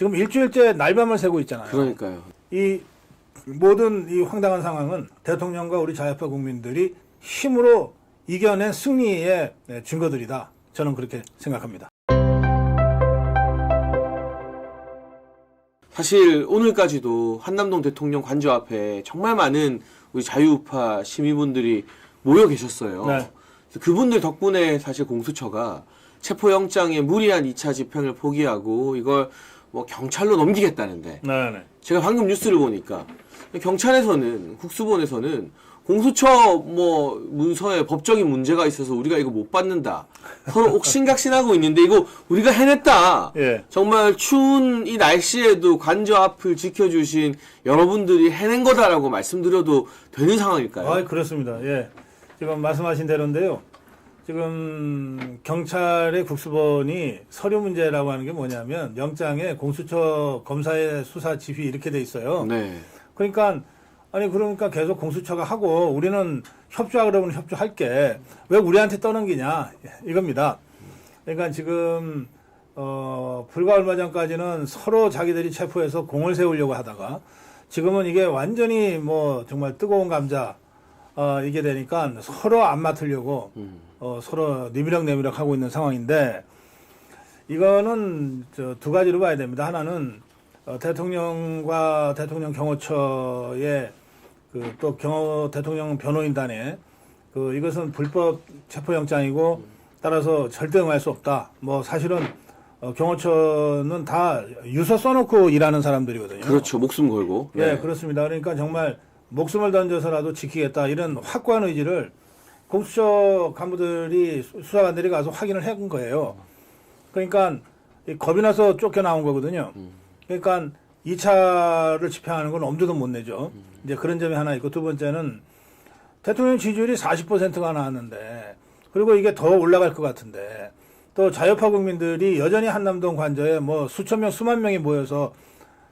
지금 일주일째 날밤을 새고 있잖아요. 그러니까요. 이 모든 이 황당한 상황은 대통령과 우리 자유파 국민들이 힘으로 이겨낸 승리의 증거들이다. 저는 그렇게 생각합니다. 사실 오늘까지도 한남동 대통령 관저 앞에 정말 많은 우리 자유우파 시민분들이 모여 계셨어요. 네. 그분들 덕분에 사실 공수처가 체포영장의 무리한 2차 집행을 포기하고 이걸 뭐 경찰로 넘기겠다는데 네. 제가 방금 뉴스를 보니까 경찰에서는 국수본에서는 공수처 뭐 문서에 법적인 문제가 있어서 우리가 이거 못 받는다. 서로 옥신각신하고 있는데 이거 우리가 해냈다. 예. 정말 추운 이 날씨에도 관저 앞을 지켜주신 여러분들이 해낸 거다라고 말씀드려도 되는 상황일까요? 아, 그렇습니다. 예. 지금 말씀하신 대로인데요. 지금 경찰의 국수본이 서류 문제라고 하는 게 뭐냐면 영장에 공수처 검사의 수사 지휘 이렇게 돼 있어요. 네. 그러니까 계속 공수처가 하고 우리는 협조하라 그러면 협조할게. 왜 우리한테 떠넘기냐 이겁니다. 그러니까 지금 불과 얼마 전까지는 서로 자기들이 체포해서 공을 세우려고 하다가 지금은 이게 완전히 뭐 정말 뜨거운 감자 이게 되니까 서로 안 맡으려고 서로 내미력 하고 있는 상황인데 이거는 두 가지로 봐야 됩니다. 하나는 대통령과 대통령 경호처의 또 대통령 변호인단에 이것은 불법 체포영장이고 따라서 절대 응할 수 없다. 뭐 사실은 경호처는 다 유서 써놓고 일하는 사람들이거든요. 그렇죠. 목숨 걸고. 네, 그렇습니다. 그러니까 정말 목숨을 던져서라도 지키겠다 이런 확고한 의지를 공수처 간부들이 수사관들이 가서 확인을 한 거예요. 그러니까 겁이 나서 쫓겨나온 거거든요. 그러니까 2차를 집행하는 건 엄두도 못 내죠. 이제 그런 점이 하나 있고 두 번째는 대통령 지지율이 40%가 나왔는데 그리고 이게 더 올라갈 것 같은데 또 자유파 국민들이 여전히 한남동 관저에 뭐 수천 명, 수만 명이 모여서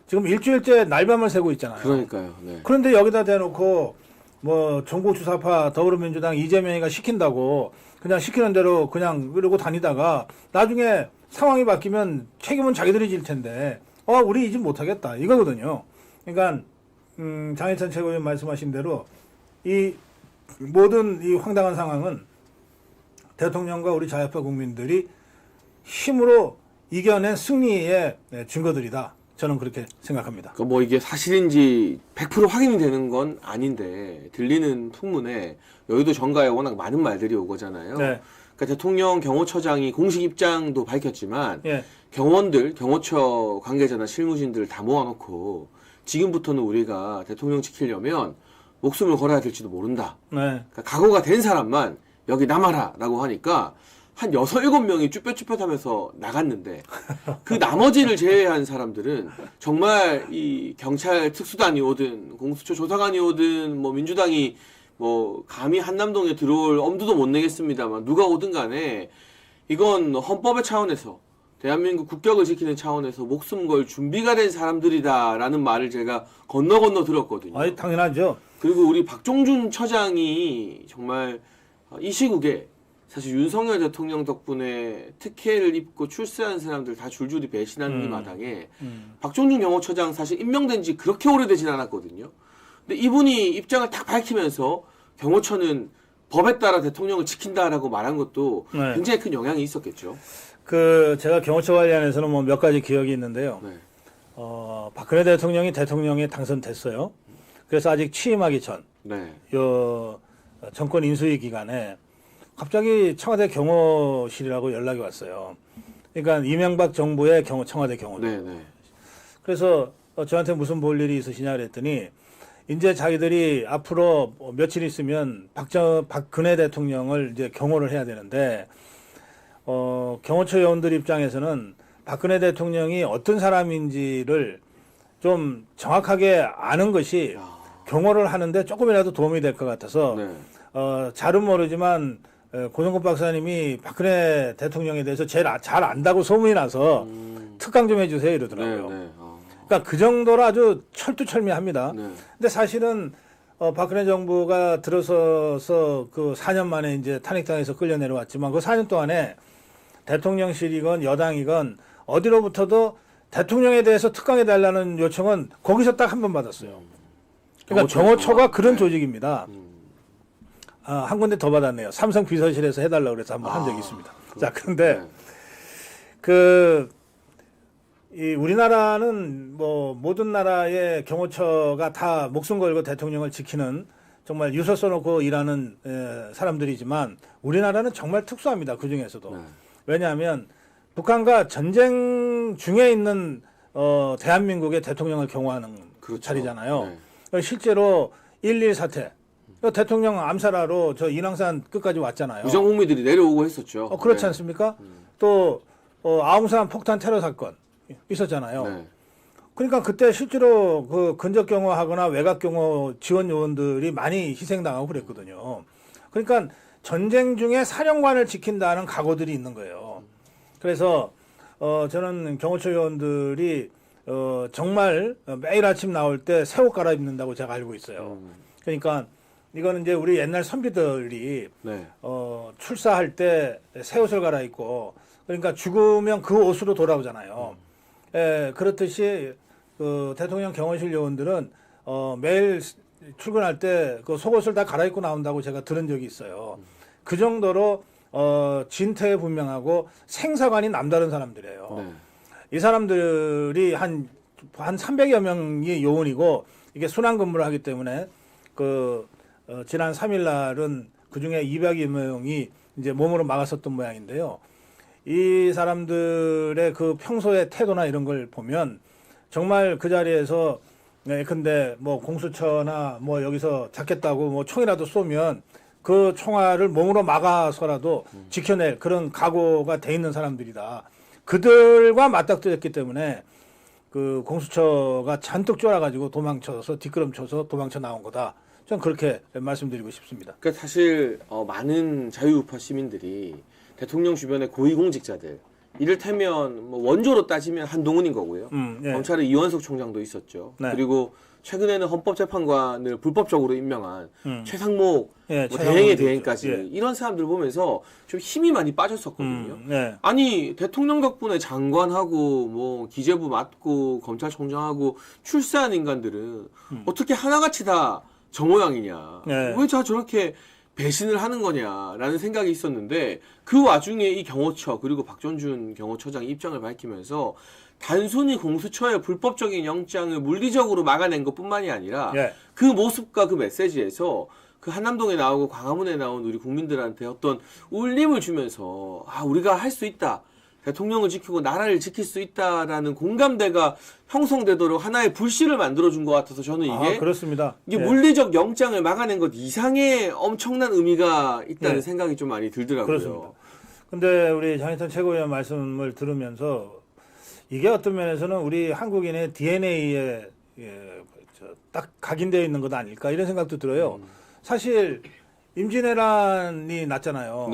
지금 일주일째 날밤을 새고 있잖아요. 그러니까요. 네. 그런데 여기다 대놓고 뭐 전국주사파 더불어민주당 이재명이가 시킨다고 그냥 시키는 대로 그냥 이러고 다니다가 나중에 상황이 바뀌면 책임은 자기들이 질 텐데 우리 이 집 못하겠다 이거거든요. 그러니까 장혜찬 최고위원 말씀하신 대로 이 모든 이 황당한 상황은 대통령과 우리 자유파 국민들이 힘으로 이겨낸 승리의 증거들이다. 저는 그렇게 생각합니다. 그러니까 뭐 이게 사실인지 100% 확인이 되는 건 아닌데 들리는 풍문에 여의도 정가에 워낙 많은 말들이 오거잖아요. 네. 그러니까 대통령 경호처장이 공식 입장도 밝혔지만 예. 경호원들, 경호처 관계자나 실무진들을 다 모아놓고 지금부터는 우리가 대통령 지키려면 목숨을 걸어야 될지도 모른다. 네. 그러니까 각오가 된 사람만 여기 남아라 라고 하니까 한 6, 7명이 쭈뼛쭈뼛하면서 나갔는데 그 나머지를 제외한 사람들은 정말 이 경찰 특수단이 오든 공수처 조사관이 오든 뭐 민주당이 뭐 감히 한남동에 들어올 엄두도 못 내겠습니다만 누가 오든 간에 이건 헌법의 차원에서 대한민국 국격을 지키는 차원에서 목숨 걸 준비가 된 사람들이다라는 말을 제가 건너 들었거든요. 아니, 당연하죠. 그리고 우리 박종준 처장이 정말 이 시국에 사실 윤석열 대통령 덕분에 특혜를 입고 출세한 사람들 다 줄줄이 배신하는 이 마당에 박종준 경호처장 사실 임명된 지 그렇게 오래되진 않았거든요. 근데 이분이 입장을 딱 밝히면서 경호처는 법에 따라 대통령을 지킨다라고 말한 것도 네. 굉장히 큰 영향이 있었겠죠. 제가 경호처 관련해서는 뭐 몇 가지 기억이 있는데요. 네. 박근혜 대통령이 대통령에 당선됐어요. 그래서 아직 취임하기 전, 네. 정권 인수위 기간에 갑자기 청와대 경호실이라고 연락이 왔어요. 그러니까 이명박 정부의 청와대 경호실. 네, 네. 그래서 저한테 무슨 볼 일이 있으시냐 그랬더니 이제 자기들이 앞으로 며칠 있으면 박근혜 대통령을 이제 경호를 해야 되는데 경호처 요원들 입장에서는 박근혜 대통령이 어떤 사람인지를 좀 정확하게 아는 것이 경호를 하는데 조금이라도 도움이 될 것 같아서 네. 잘은 모르지만 고성급 박사님이 박근혜 대통령에 대해서 제일 잘 안다고 소문이 나서 특강 좀 해주세요 이러더라고요. 네, 네. 그러니까 그 정도로 아주 철두철미합니다. 네. 근데 사실은 박근혜 정부가 들어서서 그 4년 만에 이제 탄핵당해서 끌려 내려왔지만 그 4년 동안에 대통령실이건 여당이건 어디로부터도 대통령에 대해서 특강해달라는 요청은 거기서 딱 한 번 받았어요. 그러니까 경호처가 그런 조직입니다. 한 군데 더 받았네요. 삼성 비서실에서 해달라고 그래서 한번 한 적이 있습니다. 자, 그런데 이 우리나라는 뭐 모든 나라의 경호처가 다 목숨 걸고 대통령을 지키는 정말 유서 써놓고 일하는 사람들이지만 우리나라는 정말 특수합니다. 그 중에서도. 왜냐하면 북한과 전쟁 중에 있는 대한민국의 대통령을 경호하는 그렇죠. 자리잖아요. 실제로 1.1 사태 대통령 암살하러 저 인왕산 끝까지 왔잖아요. 무장공미들이 내려오고 했었죠. 그렇지 않습니까? 또 아웅산 폭탄 테러 사건 있었잖아요. 그러니까 그때 실제로 그 근접 경호하거나 외곽 경호 지원 요원들이 많이 희생당하고 그랬거든요. 그러니까 전쟁 중에 사령관을 지킨다는 각오들이 있는 거예요. 그래서 저는 경호처 요원들이 정말 매일 아침 나올 때 새 옷 갈아입는다고 제가 알고 있어요. 그러니까 이거는 이제 우리 옛날 선비들이 출사할 때 새 옷을 갈아입고 그러니까 죽으면 그 옷으로 돌아오잖아요. 그렇듯이 그 대통령 경호실 요원들은 매일 출근할 때 그 속옷을 다 갈아입고 나온다고 제가 들은 적이 있어요. 그 정도로 진퇴에 분명하고 생사관이 남다른 사람들이에요. 이 사람들이 한 300여 명이 요원이고 이게 순환 근무를 하기 때문에 지난 3일 날은 그 중에 200여 명이 이제 몸으로 막았었던 모양인데요. 이 사람들의 그 평소의 태도나 이런 걸 보면 정말 그 자리에서 근데 뭐 공수처나 뭐 여기서 잡겠다고 뭐 총이라도 쏘면 그 총알을 몸으로 막아서라도 지켜낼 그런 각오가 돼 있는 사람들이다. 그들과 맞닥뜨렸기 때문에 그 공수처가 잔뜩 쫄아가지고 도망쳐서 뒷걸음쳐서 도망쳐 나온 거다. 저는 그렇게 말씀드리고 싶습니다. 그러니까 사실 많은 자유우파 시민들이 대통령 주변의 고위공직자들 이를테면 뭐 원조로 따지면 한동훈인 거고요. 검찰의 이원석 총장도 있었죠. 그리고 최근에는 헌법재판관을 불법적으로 임명한 최상목 뭐 대행의 대행까지 이런 사람들 보면서 좀 힘이 많이 빠졌었거든요. 아니 대통령 덕분에 장관하고 뭐 기재부 맡고 검찰총장하고 출세한 인간들은 어떻게 하나같이 다 저 모양이냐. 왜 저렇게 배신을 하는 거냐라는 생각이 있었는데 그 와중에 이 경호처 그리고 박전준 경호처장이 입장을 밝히면서 단순히 공수처의 불법적인 영장을 물리적으로 막아낸 것뿐만이 아니라 그 모습과 그 메시지에서 그 한남동에 나오고 광화문에 나온 우리 국민들한테 어떤 울림을 주면서 우리가 할 수 있다. 대통령을 지키고 나라를 지킬 수 있다라는 공감대가 형성되도록 하나의 불씨를 만들어준 것 같아서 저는 이게 그렇습니다. 이게 물리적 영장을 막아낸 것 이상의 엄청난 의미가 있다는 생각이 좀 많이 들더라고요. 그렇습니다. 근데 우리 장희찬 최고위원 말씀을 들으면서 이게 어떤 면에서는 우리 한국인의 DNA에 딱 각인되어 있는 것 아닐까 이런 생각도 들어요. 사실 임진왜란이 났잖아요.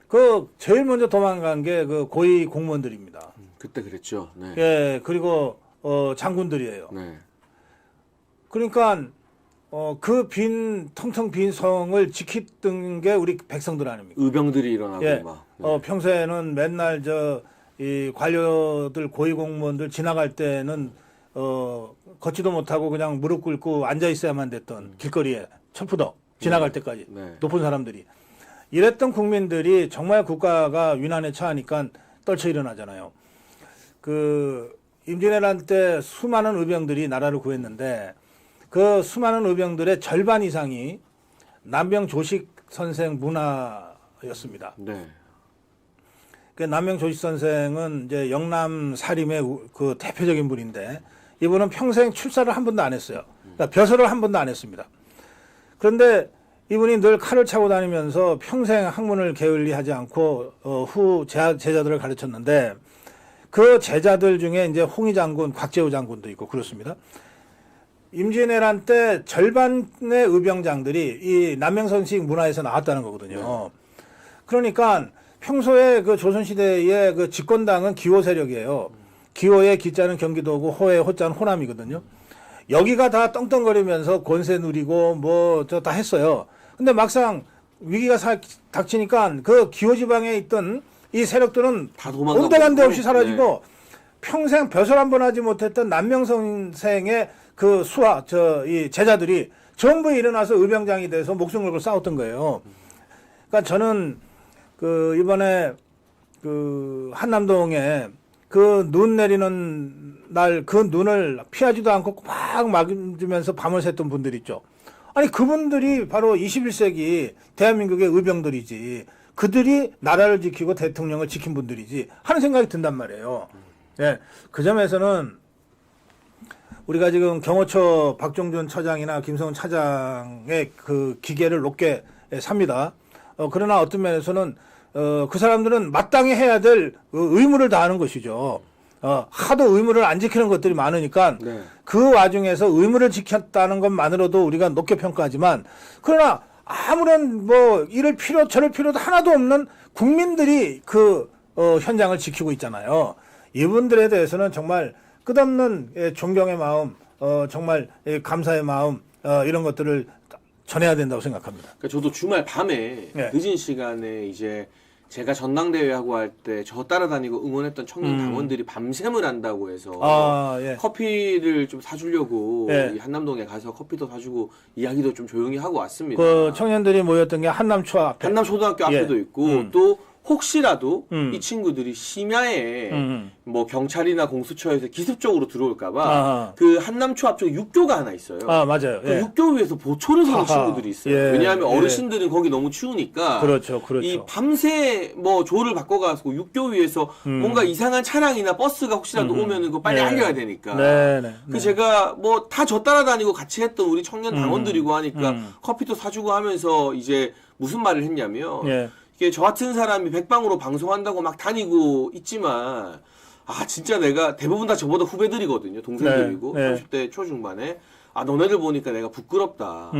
그 제일 먼저 도망간 게 그 고위 공무원들입니다. 그때 그랬죠. 그리고 장군들이에요. 그러니까 그 텅텅 빈 성을 지켰던 게 우리 백성들 아닙니까? 의병들이 일어나고 막. 평소에는 맨날 이 관료들 고위 공무원들 지나갈 때는 걷지도 못하고 그냥 무릎 꿇고 앉아 있어야만 됐던 길거리에 철푸덕 지나갈 때까지 높은 사람들이 이랬던 국민들이 정말 국가가 위난에 처하니까 떨쳐 일어나잖아요. 그 임진왜란 때 수많은 의병들이 나라를 구했는데 그 수많은 의병들의 절반 이상이 남병 조식 선생 문화였습니다. 그 남병 조식 선생은 이제 영남 사림의 그 대표적인 분인데 이분은 평생 출사를 한 번도 안 했어요. 그러니까 벼슬을 한 번도 안 했습니다. 그런데 이분이 늘 칼을 차고 다니면서 평생 학문을 게을리하지 않고 후 제자들을 가르쳤는데 그 제자들 중에 이제 홍희 장군, 곽재우 장군도 있고 그렇습니다. 임진왜란 때 절반의 의병장들이 이 남명선식 문화에서 나왔다는 거거든요. 그러니까 평소에 그 조선시대의 그 집권당은 기호 세력이에요. 기호의 기자는 경기도고 호의 호자는 호남이거든요. 여기가 다 떵떵거리면서 권세 누리고 뭐 저 다 했어요. 근데 막상 위기가 닥치니까 그 기호 지방에 있던 이 세력들은 온데간데 없이 사라지고 평생 벼슬 한 번 하지 못했던 남명선생의 그 이 제자들이 전부 일어나서 의병장이 돼서 목숨 걸고 싸웠던 거예요. 그러니까 저는 그 이번에 그 한남동에 그 눈 내리는 날 그 눈을 피하지도 않고 막 맞으면서 밤을 샜던 분들 있죠. 아니 그분들이 바로 21세기 대한민국의 의병들이지. 그들이 나라를 지키고 대통령을 지킨 분들이지 하는 생각이 든단 말이에요. 예, 그 점에서는 우리가 지금 경호처 박종준 처장이나 김성훈 차장의 그 기계를 높게 삽니다. 그러나 어떤 면에서는 그 사람들은 마땅히 해야 될 의무를 다하는 것이죠. 하도 의무를 안 지키는 것들이 많으니까 네. 그 와중에서 의무를 지켰다는 것만으로도 우리가 높게 평가하지만 그러나 아무런 뭐 이럴 필요 저럴 필요도 하나도 없는 국민들이 그 현장을 지키고 있잖아요. 이분들에 대해서는 정말 끝없는 존경의 마음, 정말 감사의 마음 이런 것들을 전해야 된다고 생각합니다. 그러니까 저도 주말 밤에 네. 늦은 시간에 이제 제가 전당대회 하고 할 때 저 따라다니고 응원했던 청년 당원들이 밤샘을 한다고 해서 예. 커피를 좀 사주려고 예. 이 한남동에 가서 커피도 사주고 이야기도 좀 조용히 하고 왔습니다. 그 청년들이 모였던 게 한남초 앞에. 한남초등학교 앞에도 예. 있고 또 혹시라도 음. 이 친구들이 심야에 음. 뭐 경찰이나 공수처에서 기습적으로 들어올까봐 아하. 그 한남초 앞쪽에 육교가 하나 있어요. 맞아요. 그 예. 육교 위에서 보초를 서는 아하. 친구들이 있어요. 예. 왜냐하면 예. 어르신들은 거기 너무 추우니까 그렇죠, 그렇죠. 이 밤새 뭐 조를 바꿔가지고 육교 위에서 뭔가 이상한 차량이나 버스가 혹시라도 오면은 그거 빨리 네. 알려야 되니까. 네네. 그 제가 뭐 다 저 따라다니고 같이 했던 우리 청년 당원들이고 하니까 음. 커피도 사주고 하면서 이제 무슨 말을 했냐면 예. 이게 저 같은 사람이 백방으로 방송한다고 막 다니고 있지만 진짜 내가 대부분 다 저보다 후배들이거든요. 동생들이고 네, 네. 30대 초중반에 너네들 보니까 내가 부끄럽다.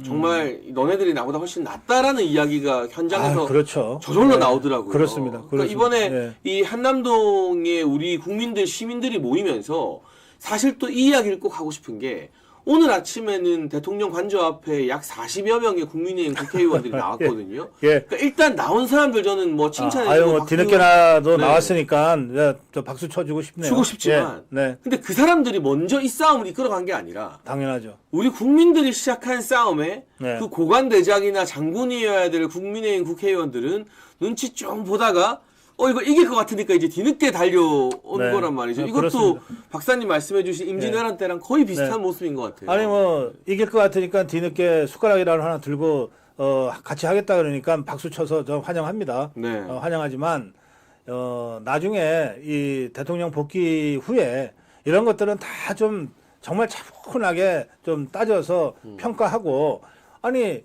정말 너네들이 나보다 훨씬 낫다라는 이야기가 현장에서 그렇죠. 저절로 네. 나오더라고요. 그렇습니다. 그러니까 그렇습니다. 이번에 예. 이 한남동에 우리 국민들 시민들이 모이면서 사실 또 이 이야기를 꼭 하고 싶은 게 오늘 아침에는 대통령 관저 앞에 약 40여 명의 국민의힘 국회의원들이 나왔거든요. 예. 그러니까 일단 나온 사람들 저는 뭐 칭찬해주고 뭐 뒤늦게라도 네. 나왔으니까 저 박수 쳐주고 싶네요. 주고 싶지만 예. 네. 근데 그 사람들이 먼저 이 싸움을 이끌어간 게 아니라 당연하죠. 우리 국민들이 시작한 싸움에 네. 그 고관대장이나 장군이어야 될 국민의힘 국회의원들은 눈치 좀 보다가 이거 이길 것 같으니까 이제 뒤늦게 달려온 네. 거란 말이죠. 네, 이것도 그렇습니다. 박사님 말씀해주신 임진왜란 때랑 거의 비슷한 네. 모습인 것 같아요. 아니 뭐 이길 것 같으니까 뒤늦게 숟가락이라도 하나 들고 같이 하겠다 그러니까 박수 쳐서 저 환영합니다. 네. 환영하지만 나중에 이 대통령 복귀 후에 이런 것들은 다 좀 정말 차분하게 좀 따져서 평가하고 아니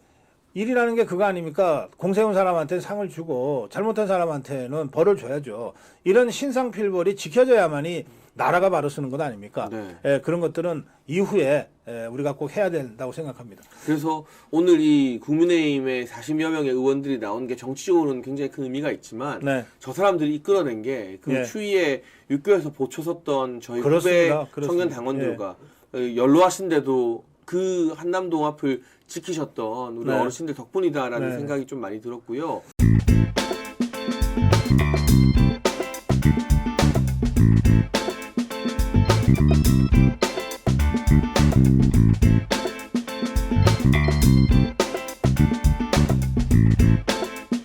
일이라는 게 그거 아닙니까? 공세운 사람한테 상을 주고 잘못한 사람한테는 벌을 줘야죠. 이런 신상필벌이 지켜져야만이 나라가 바로 쓰는 것 아닙니까? 네. 그런 것들은 이후에 우리가 꼭 해야 된다고 생각합니다. 그래서 오늘 이 국민의힘의 40여 명의 의원들이 나온 게 정치적으로는 굉장히 큰 의미가 있지만 네. 저 사람들이 이끌어낸 게 그 예. 추위에 육교에서 보초 섰던 저희 그렇습니다. 후배 그렇습니다. 청년 당원들과 연로하신데도 그 한남동 앞을 지키셨던 우리 네. 어르신들 덕분이다라는 네. 생각이 좀 많이 들었고요.